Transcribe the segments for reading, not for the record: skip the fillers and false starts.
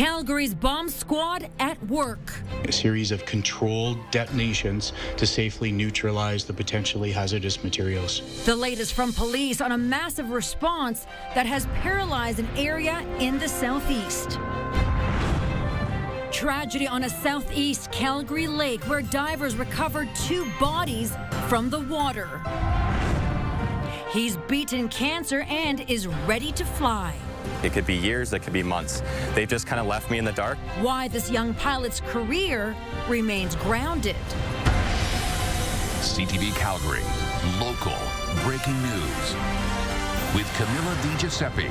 Calgary's bomb squad at work. A series of controlled detonations to safely neutralize the potentially hazardous materials. The latest from police on a massive response that has paralyzed an area in the southeast. Tragedy on a southeast Calgary lake where divers recovered 2 bodies from the water. He's beaten cancer and is ready to fly. It could be years, it could be months. They've just kind of left me in the dark. Why this young pilot's career remains grounded. CTV Calgary, local breaking news with Camilla DiGiuseppe.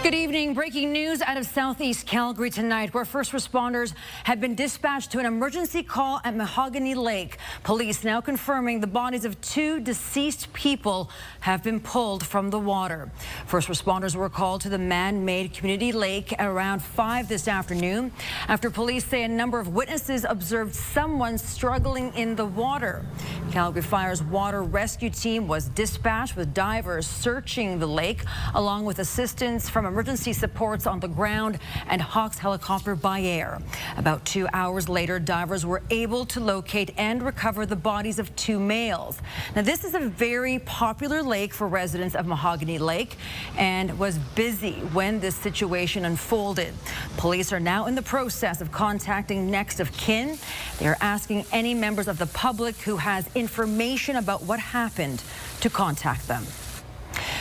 Good evening. Breaking news out of southeast Calgary tonight, where first responders have been dispatched to an emergency call at Mahogany Lake. Police now confirming the bodies of 2 deceased people have been pulled from the water. First responders were called to the man-made community lake at around 5 this afternoon after police say a number of witnesses observed someone struggling in the water. Calgary Fire's water rescue team was dispatched with divers searching the lake, along with assistance from emergency supports on the ground and Hawks helicopter by air. About 2 hours later, divers were able to locate and recover the bodies of 2 males. Now, this is a very popular lake for residents of Mahogany Lake and was busy when this situation unfolded. Police are now in the process of contacting next of kin. They are asking any members of the public who has information about what happened to contact them.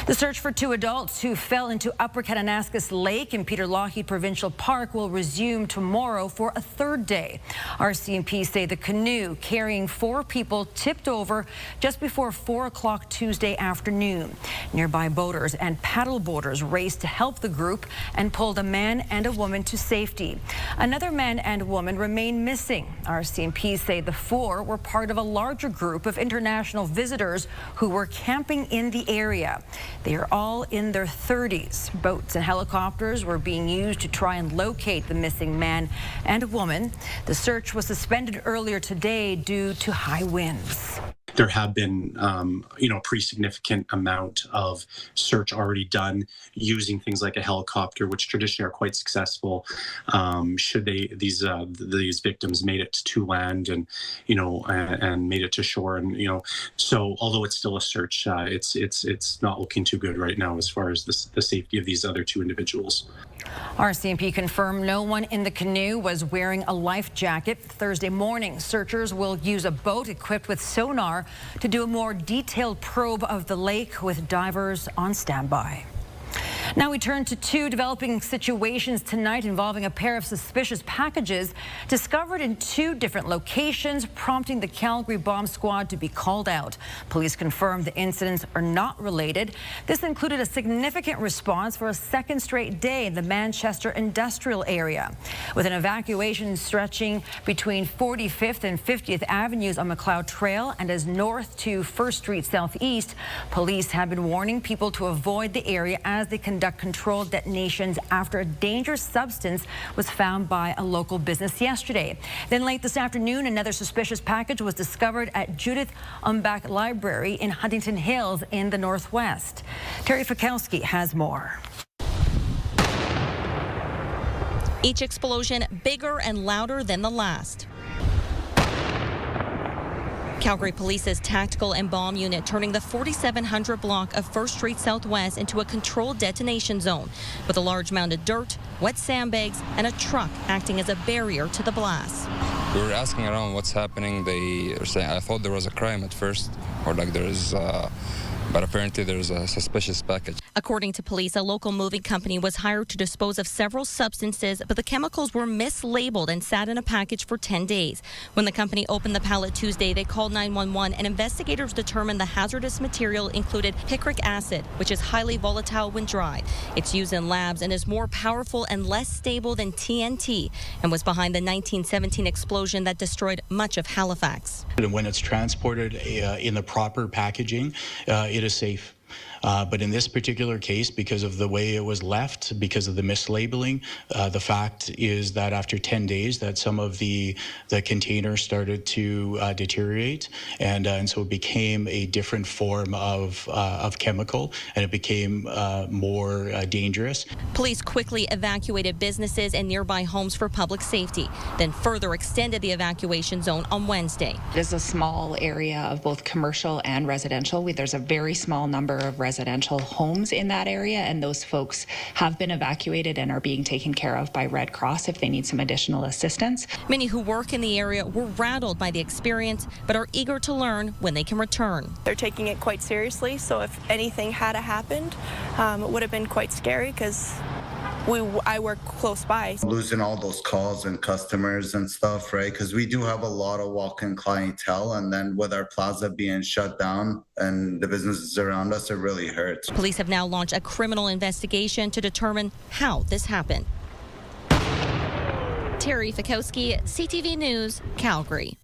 The search for 2 adults who fell into Upper Kananaskis Lake in Peter Lougheed Provincial Park will resume tomorrow for a 3rd day. RCMP say the canoe carrying 4 people tipped over just before 4 o'clock Tuesday afternoon. Nearby boaters and paddle boaters raced to help the group and pulled a man and a woman to safety. Another man and woman remain missing. RCMP say the 4 were part of a larger group of international visitors who were camping in the area. They are all in their 30s. Boats and helicopters were being used to try and locate the missing man and woman. The search was suspended earlier today due to high winds. There have been, a pretty significant amount of search already done using things like a helicopter, which traditionally are quite successful. Should these victims made it to land and made it to shore, and so although it's still a search, it's not looking too good right now as far as the safety of these other 2 individuals. RCMP confirmed no one in the canoe was wearing a life jacket. Thursday morning, searchers will use a boat equipped with sonar to do a more detailed probe of the lake with divers on standby. Now we turn to 2 developing situations tonight involving a pair of suspicious packages discovered in 2 different locations, prompting the Calgary bomb squad to be called out. Police confirmed the incidents are not related. This included a significant response for a 2nd straight day in the Manchester industrial area. With an evacuation stretching between 45th and 50th Avenues on McLeod Trail and as north to 1st Street Southeast, police have been warning people to avoid the area as they conduct controlled detonations after a dangerous substance was found by a local business yesterday. Then late this afternoon, another suspicious package was discovered at Judith Umbach Library in Huntington Hills in the Northwest. Terry Fikowski has more. Each explosion bigger and louder than the last. Calgary Police's tactical and bomb unit turning the 4700 block of 1st Street Southwest into a controlled detonation zone with a large mound of dirt, wet sandbags, and a truck acting as a barrier to the blast. We were asking around what's happening. They were saying, I thought there was a crime at first, or like there is, but apparently there's a suspicious package. According to police, a local moving company was hired to dispose of several substances, but the chemicals were mislabeled and sat in a package for 10 days. When the company opened the pallet Tuesday, they called 911, and investigators determined the hazardous material included picric acid, which is highly volatile when dry. It's used in labs and is more powerful and less stable than TNT, and was behind the 1917 explosion that destroyed much of Halifax. And when it's transported in the proper packaging, it is safe. But in this particular case, because of the way it was left, because of the mislabeling, the fact is that after 10 days that some of the containers started to deteriorate, and so it became a different form of chemical, and it became more dangerous. Police quickly evacuated businesses and nearby homes for public safety, then further extended the evacuation zone on Wednesday. It is a small area of both commercial and residential. There's a very small number of residential homes in that area, and those folks have been evacuated and are being taken care of by Red Cross if they need some additional assistance. Many who work in the area were rattled by the experience, but are eager to learn when they can return. They're taking it quite seriously, so if anything had happened, it would have been quite scary because I work close by. Losing all those calls and customers and stuff, right? Because we do have a lot of walk-in clientele, and then with our plaza being shut down and the businesses around us, it really hurts. Police have now launched a criminal investigation to determine how this happened. Terry Fikowski, CTV News, Calgary.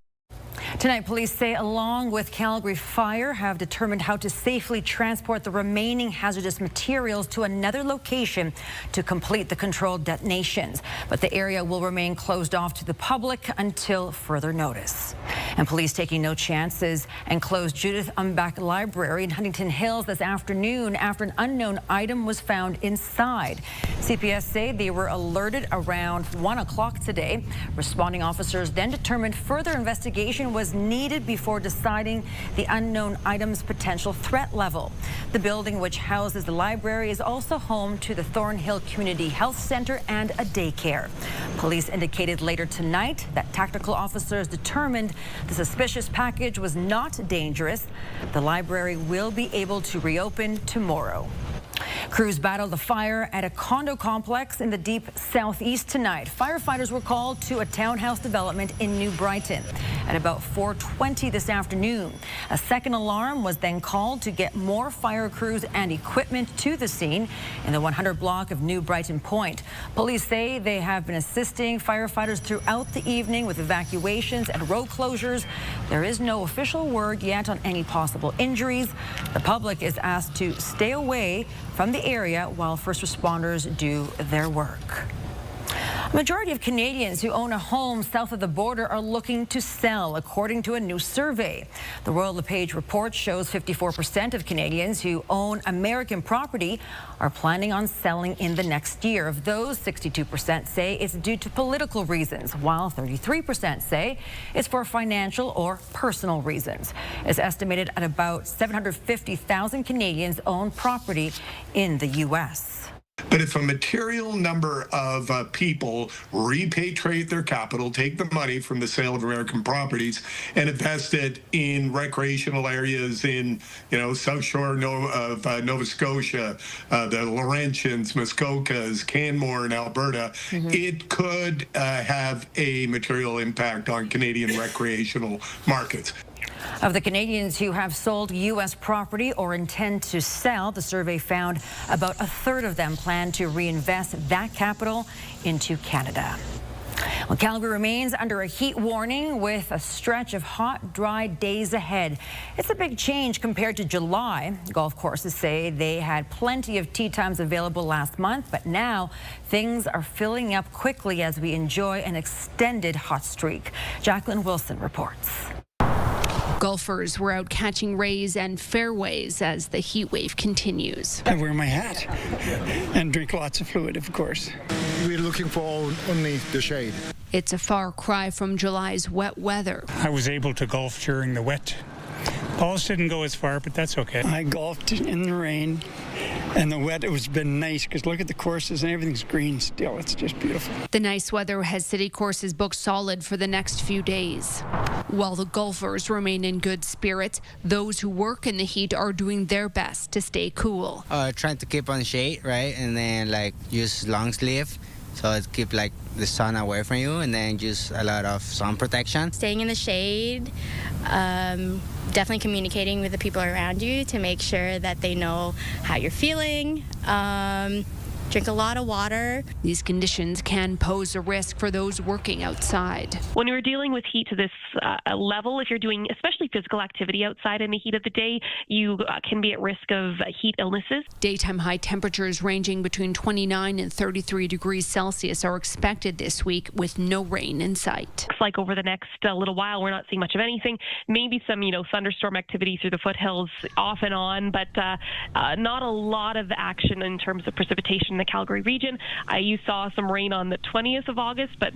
Tonight, police say, along with Calgary Fire, have determined how to safely transport the remaining hazardous materials to another location to complete the controlled detonations. But the area will remain closed off to the public until further notice. And police taking no chances and closed Judith Umbach Library in Huntington Hills this afternoon after an unknown item was found inside. CPS say they were alerted around 1 o'clock today. Responding officers then determined further investigation was needed before deciding the unknown item's potential threat level. The building, which houses the library, is also home to the Thornhill Community Health Center and a daycare. Police indicated later tonight that tactical officers determined the suspicious package was not dangerous. The library will be able to reopen tomorrow. Crews battled the fire at a condo complex in the deep southeast tonight. Firefighters were called to a townhouse development in New Brighton at about 4:20 this afternoon. A second alarm was then called to get more fire crews and equipment to the scene in the 100 block of New Brighton Point. Police say they have been assisting firefighters throughout the evening with evacuations and road closures. There is no official word yet on any possible injuries. The public is asked to stay away from the area while first responders do their work. A majority of Canadians who own a home south of the border are looking to sell, according to a new survey. The Royal LePage report shows 54% of Canadians who own American property are planning on selling in the next year. Of those, 62% say it's due to political reasons, while 33% say it's for financial or personal reasons. It's estimated at about 750,000 Canadians own property in the U.S. But if a material number of people repatriate their capital, take the money from the sale of American properties and invest it in recreational areas in, South Shore of Nova Scotia, the Laurentians, Muskokas, Canmore in Alberta, it could have a material impact on Canadian recreational markets. Of the Canadians who have sold U.S. property or intend to sell, the survey found about a third of them plan to reinvest that capital into Canada. Well, Calgary remains under a heat warning with a stretch of hot, dry days ahead. It's a big change compared to July. Golf courses say they had plenty of tee times available last month, but now things are filling up quickly as we enjoy an extended hot streak. Jacqueline Wilson reports. Golfers were out catching rays and fairways as the heat wave continues. I wear my hat and drink lots of fluid, of course. We're looking for only the shade. It's a far cry from July's wet weather. I was able to golf during the wet. Balls didn't go as far, but that's okay. I golfed in the rain and the wet. It's been nice because look at the courses and everything's green still. It's just beautiful. The nice weather has city courses booked solid for the next few days. While the golfers remain in good spirits, those who work in the heat are doing their best to stay cool. Trying to keep on shade, right? And then use long sleeve. So it keep the sun away from you, and then just a lot of sun protection. Staying in the shade, definitely communicating with the people around you to make sure that they know how you're feeling. drink a lot of water. These conditions can pose a risk for those working outside. When you're dealing with heat to this level, if you're doing especially physical activity outside in the heat of the day, you can be at risk of heat illnesses. Daytime high temperatures ranging between 29 and 33 degrees Celsius are expected this week with no rain in sight. Looks like over the next little while, we're not seeing much of anything. Maybe some, thunderstorm activity through the foothills off and on, but not a lot of action in terms of precipitation in the Calgary region. You saw some rain on the 20th of August, but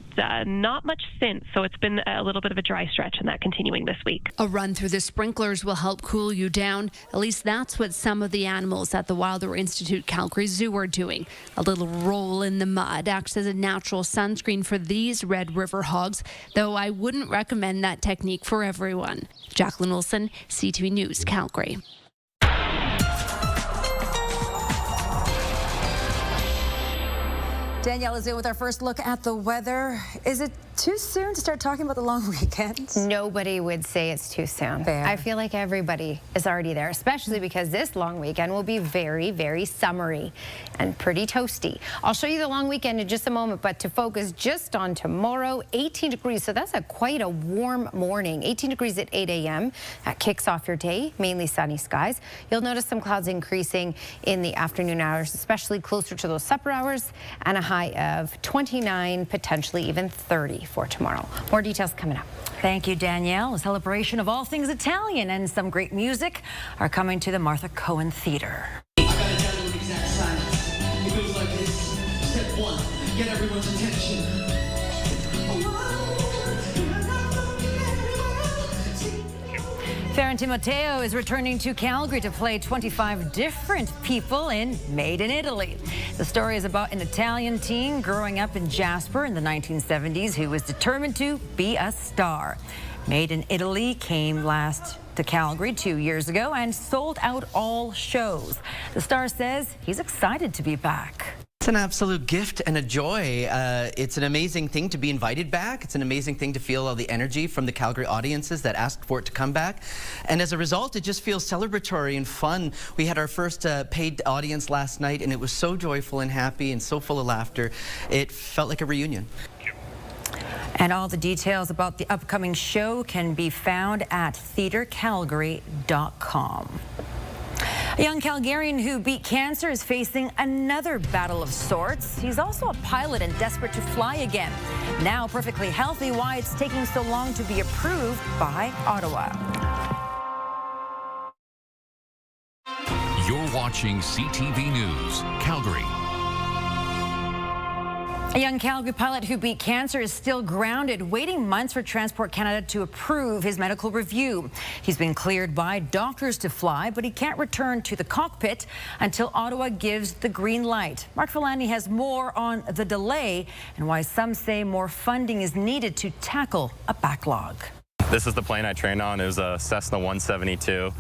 not much since. So it's been a little bit of a dry stretch, and that continuing this week. A run through the sprinklers will help cool you down. At least that's what some of the animals at the Wilder Institute Calgary Zoo are doing. A little roll in the mud acts as a natural sunscreen for these Red River hogs, though I wouldn't recommend that technique for everyone. Jacqueline Wilson, CTV News, Calgary. Danielle is in with our first look at the weather. Is it too soon to start talking about the long weekend? Nobody would say it's too soon. Fair. I feel like everybody is already there, especially because this long weekend will be very, very summery and pretty toasty. I'll show you the long weekend in just a moment, but to focus just on tomorrow, 18 degrees. So that's quite a warm morning. 18 degrees at 8 a.m. That kicks off your day, mainly sunny skies. You'll notice some clouds increasing in the afternoon hours, especially closer to those supper hours, and a high of 29, potentially even 30 for tomorrow. More details coming up. Thank you, Danielle. A celebration of all things Italian and some great music are coming to the Martha Cohen Theatre. I gotta tell you exact science. It goes like this. Step 1, get everyone's attention. Farron Timoteo is returning to Calgary to play 25 different people in Made in Italy. The story is about an Italian teen growing up in Jasper in the 1970s who was determined to be a star. Made in Italy came last to Calgary 2 years ago and sold out all shows. The star says he's excited to be back. It's an absolute gift and a joy. It's an amazing thing to be invited back. It's an amazing thing to feel all the energy from the Calgary audiences that asked for it to come back. And as a result, it just feels celebratory and fun. We had our first paid audience last night, and it was so joyful and happy and so full of laughter. It felt like a reunion. And all the details about the upcoming show can be found at theatrecalgary.com. A young Calgarian who beat cancer is facing another battle of sorts. He's also a pilot and desperate to fly again. Now perfectly healthy, why it's taking so long to be approved by Ottawa. You're watching CTV News, Calgary. A young Calgary pilot who beat cancer is still grounded, waiting months for Transport Canada to approve his medical review. He's been cleared by doctors to fly, but he can't return to the cockpit until Ottawa gives the green light. Mark Villani has more on the delay and why some say more funding is needed to tackle a backlog. This is the plane I trained on. It was a Cessna 172.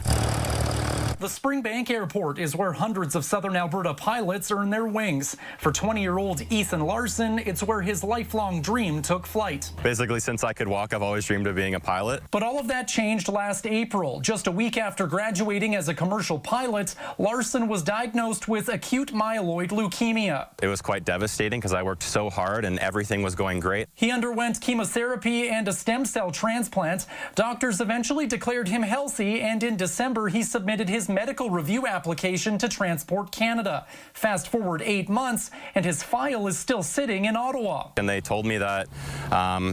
The Springbank Airport is where hundreds of Southern Alberta pilots earn their wings. For 20-year-old Ethan Larson, it's where his lifelong dream took flight. Basically, since I could walk, I've always dreamed of being a pilot. But all of that changed last April. Just a week after graduating as a commercial pilot, Larson was diagnosed with acute myeloid leukemia. It was quite devastating because I worked so hard and everything was going great. He underwent chemotherapy and a stem cell transplant. Doctors eventually declared him healthy, and in December, he submitted his medical review application to Transport Canada. Fast forward 8 months, and his file is still sitting in Ottawa. And they told me that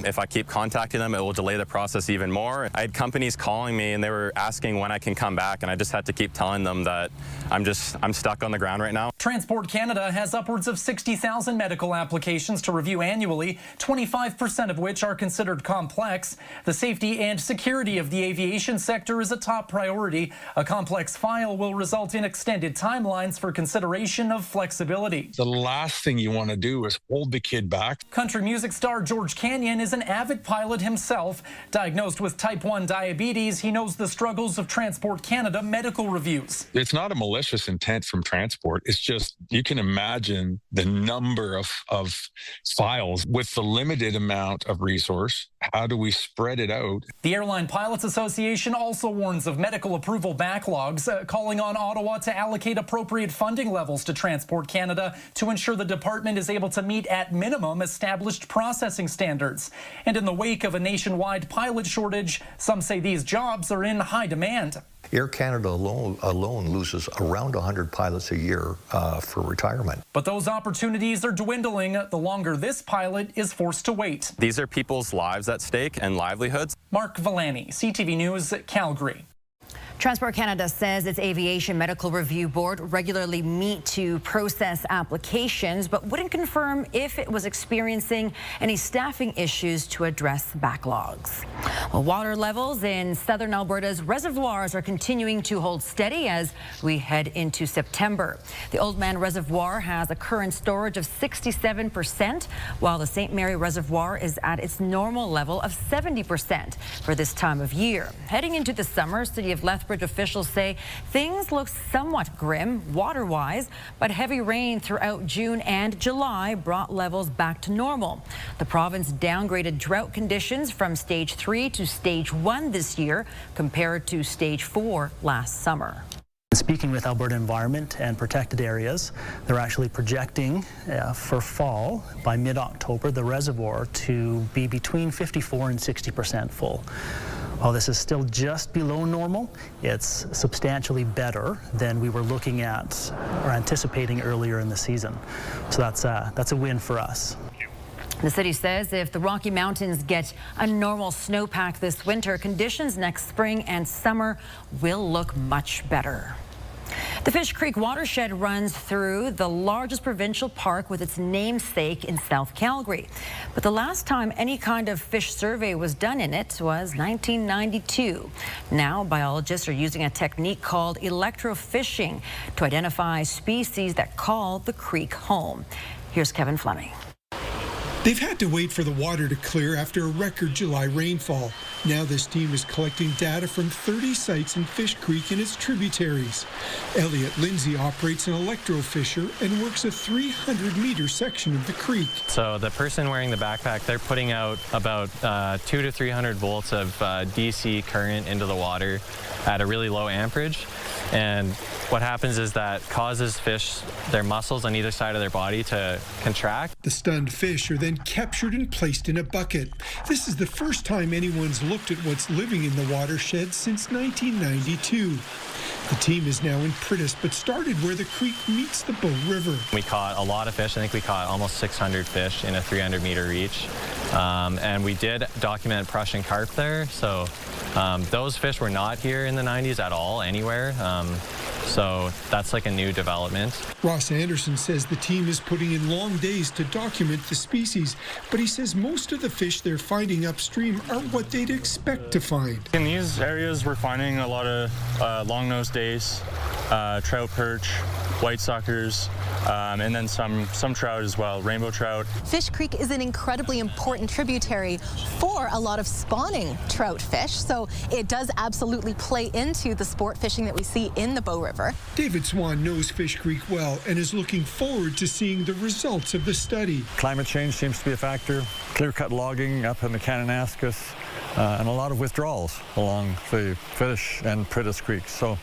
if I keep contacting them, it will delay the process even more. I had companies calling me, and they were asking when I can come back, and I just had to keep telling them that I'm stuck on the ground right now. Transport Canada has upwards of 60,000 medical applications to review annually, 25% of which are considered complex. The safety and security of the aviation sector is a top priority. A complex file will result in extended timelines for consideration of flexibility. The last thing you want to do is hold the kid back. Country music star George Canyon is an avid pilot himself. Diagnosed with type 1 diabetes, he knows the struggles of Transport Canada medical reviews. It's not a malicious intent from Transport. It's just, you can imagine the number of files with the limited amount of resource. How do we spread it out? The Airline Pilots Association also warns of medical approval backlogs. calling on Ottawa to allocate appropriate funding levels to Transport Canada to ensure the department is able to meet at minimum established processing standards. And in the wake of a nationwide pilot shortage, some say these jobs are in high demand. Air Canada alone loses around 100 pilots a year for retirement. But those opportunities are dwindling the longer this pilot is forced to wait. These are people's lives at stake and livelihoods. Mark Villani, CTV News, Calgary. Transport Canada says its Aviation Medical Review Board regularly meet to process applications, but wouldn't confirm if it was experiencing any staffing issues to address backlogs. Well, water levels in southern Alberta's reservoirs are continuing to hold steady as we head into September. The Old Man Reservoir has a current storage of 67%, while the St. Mary Reservoir is at its normal level of 70% for this time of year. Heading into the summer, City of Lethbridge officials say things look somewhat grim water-wise, but heavy rain throughout June and July brought levels back to normal. The province downgraded drought conditions from stage 3 to stage 1 this year compared to stage 4 last summer. Speaking with Alberta Environment and Protected Areas, they're actually projecting for fall, by mid-October, the reservoir to be between 54 and 60% full. While this is still just below normal, it's substantially better than we were looking at or anticipating earlier in the season. So that's a win for us. The city says if the Rocky Mountains get a normal snowpack this winter, conditions next spring and summer will look much better. The Fish Creek watershed runs through the largest provincial park with its namesake in South Calgary. But the last time any kind of fish survey was done in it was 1992. Now biologists are using a technique called electrofishing to identify species that call the creek home. Here's Kevin Fleming. They've had to wait for the water to clear after a record July rainfall. Now this team is collecting data from 30 sites in Fish Creek and its tributaries. Elliot Lindsay operates an electrofisher and works a 300-meter section of the creek. So the person wearing the backpack, they're putting out about 200 to 300 volts of DC current into the water at a really low amperage. And what happens is that causes fish, their muscles on either side of their body to contract. The stunned fish are then captured and placed in a bucket. This is the first time anyone's looked at what's living in the watershed since 1992. The team is now in Pritis, but started where the creek meets the Bow River. We caught a lot of fish. I think we caught almost 600 fish in a 300-meter reach. And we did document Prussian carp there. So those fish were not here in the 90s at all, anywhere. So that's like a new development. Ross Anderson says the team is putting in long days to document the species, but he says most of the fish they're finding upstream are what they'd expect to find. In these areas, we're finding a lot of long-nosed dace, trout perch, white suckers, and then some trout as well, rainbow trout. Fish Creek is an incredibly important tributary for a lot of spawning trout fish, so it does absolutely play into the sport fishing that we see in the Bow River. David Swan knows Fish Creek well and is looking forward to seeing the results of the study. Climate change seems to be a factor, clear-cut logging up in the Kananaskis, and a lot of withdrawals along the Fish and Pritis Creek. So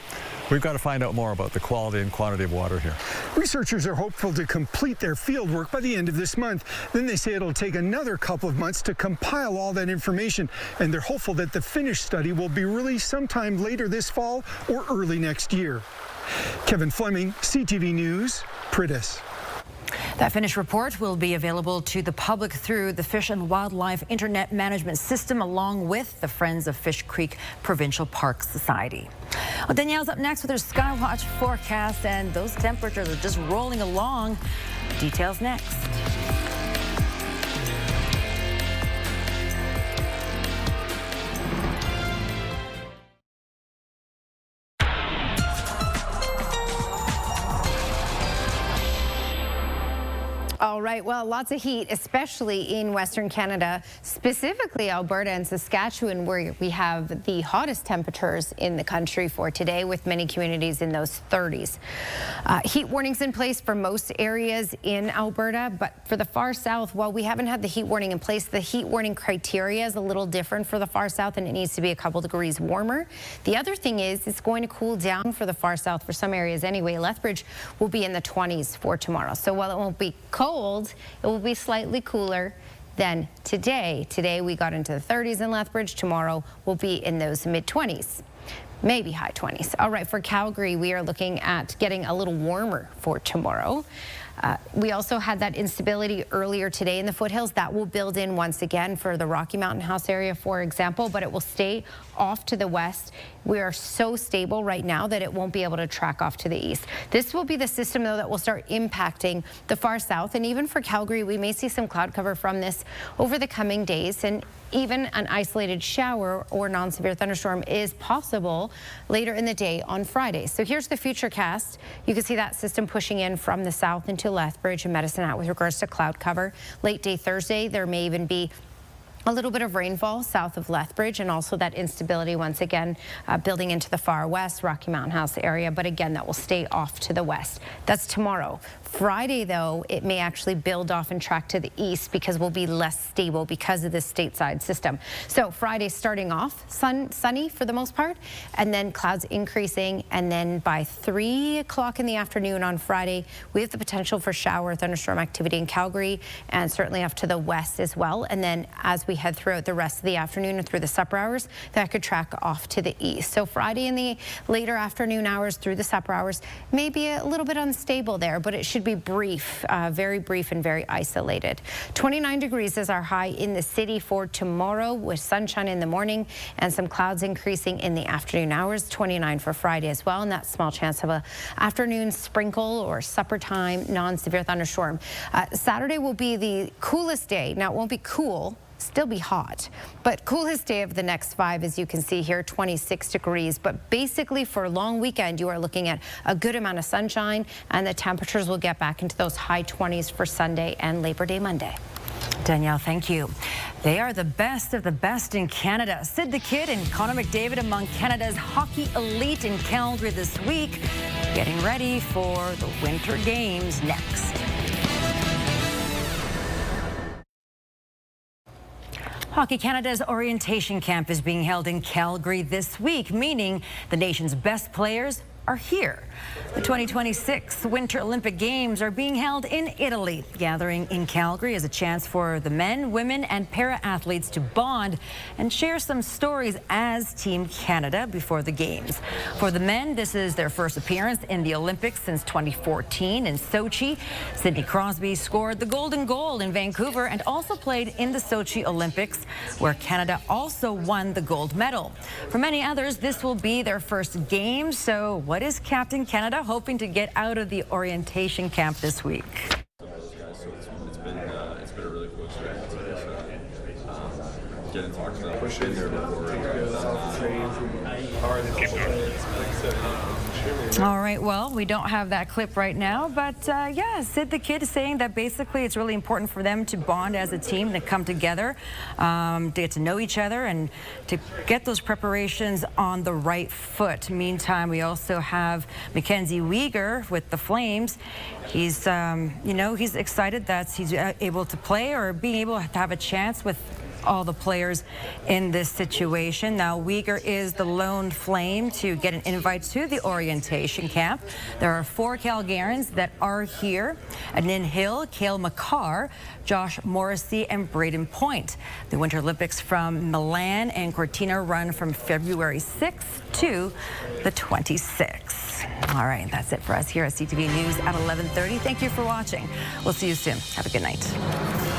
we've got to find out more about the quality and quantity of water here. Researchers are hopeful to complete their field work by the end of this month. Then they say it'll take another couple of months to compile all that information, and they're hopeful that the finished study will be released sometime later this fall or early next year. Kevin Fleming, CTV News, Pritis. That finished report will be available to the public through the Fish and Wildlife Internet Management System, along with the Friends of Fish Creek Provincial Park Society. Well, Danielle's up next with her Skywatch forecast, and those temperatures are just rolling along. Details next. All right, well, lots of heat, especially in Western Canada, specifically Alberta and Saskatchewan, where we have the hottest temperatures in the country for today, with many communities in those 30s. Heat warnings in place for most areas in Alberta, but for the far south, while we haven't had the heat warning in place, the heat warning criteria is a little different for the far south, and it needs to be a couple degrees warmer. The other thing is it's going to cool down for the far south for some areas anyway. Lethbridge will be in the 20s for tomorrow. So while it won't be cold, it will be slightly cooler than today. Today we got into the 30s in Lethbridge. Tomorrow we'll be in those mid-20s. Maybe high 20s. All right, for Calgary, we are looking at getting a little warmer for tomorrow. We also had that instability earlier today in the foothills. That will build in once again for the Rocky Mountain House area, for example, but it will stay off to the west. We are so stable right now that it won't be able to track off to the east. This will be the system, though, that will start impacting the far south. And even for Calgary, we may see some cloud cover from this over the coming days. And even an isolated shower or non-severe thunderstorm is possible later in the day on Friday. So here's the future cast. You can see that system pushing in from the south into Lethbridge and Medicine Hat with regards to cloud cover. Late day Thursday, there may even be a little bit of rainfall south of Lethbridge, and also that instability once again building into the far west, Rocky Mountain House area. But again, that will stay off to the west. That's tomorrow. Friday, though, it may actually build off and track to the east because we'll be less stable because of this stateside system. So Friday starting off sunny for the most part, and then clouds increasing. And then by 3 o'clock in the afternoon on Friday, we have the potential for shower thunderstorm activity in Calgary and certainly up to the west as well. And then as we head throughout the rest of the afternoon and through the supper hours, that could track off to the east. So Friday in the later afternoon hours through the supper hours may be a little bit unstable there, but it should be brief, very brief and very isolated. 29 degrees is our high in the city for tomorrow, with sunshine in the morning and some clouds increasing in the afternoon hours. 29 for Friday as well, and that small chance of a afternoon sprinkle or supper time non-severe thunderstorm. Saturday will be the coolest day. Now, it won't be cool, still be hot, but coolest day of the next 5, as you can see here, 26 degrees. But basically for a long weekend, you are looking at a good amount of sunshine, and the temperatures will get back into those high 20s for Sunday and Labor Day Monday. Danielle, thank you. They are the best of the best in Canada. Sid the Kid and Connor McDavid among Canada's hockey elite in Calgary this week, getting ready for the Winter Games next. Hockey Canada's orientation camp is being held in Calgary this week, meaning the nation's best players are here. The 2026 Winter Olympic Games are being held in Italy. Gathering in Calgary is a chance for the men, women, and para-athletes to bond and share some stories as Team Canada before the Games. For the men, this is their first appearance in the Olympics since 2014 in Sochi. Sidney Crosby scored the golden goal in Vancouver and also played in the Sochi Olympics, where Canada also won the gold medal. For many others, this will be their first game. So what is Captain Canada hoping to get out of the orientation camp this week? It's been a really cool experience. Getting to push in there before. All right, well, we don't have that clip right now, but yeah, Sid the Kid is saying that basically it's really important for them to bond as a team, to come together, to get to know each other and to get those preparations on the right foot. Meantime, we also have Mackenzie Weegar with the Flames. He's, he's excited that he's able to play, or being able to have a chance with all the players in this situation. Now, Weegar is the lone Flame to get an invite to the orientation camp. There are 4 Calgarians that are here: Anin Hill, Cale Makar, Josh Morrissey, and Braden Point. The Winter Olympics from Milan and Cortina run from February 6th to the 26th. All right, that's it for us here at CTV News at 11:30. Thank you for watching. We'll see you soon. Have a good night.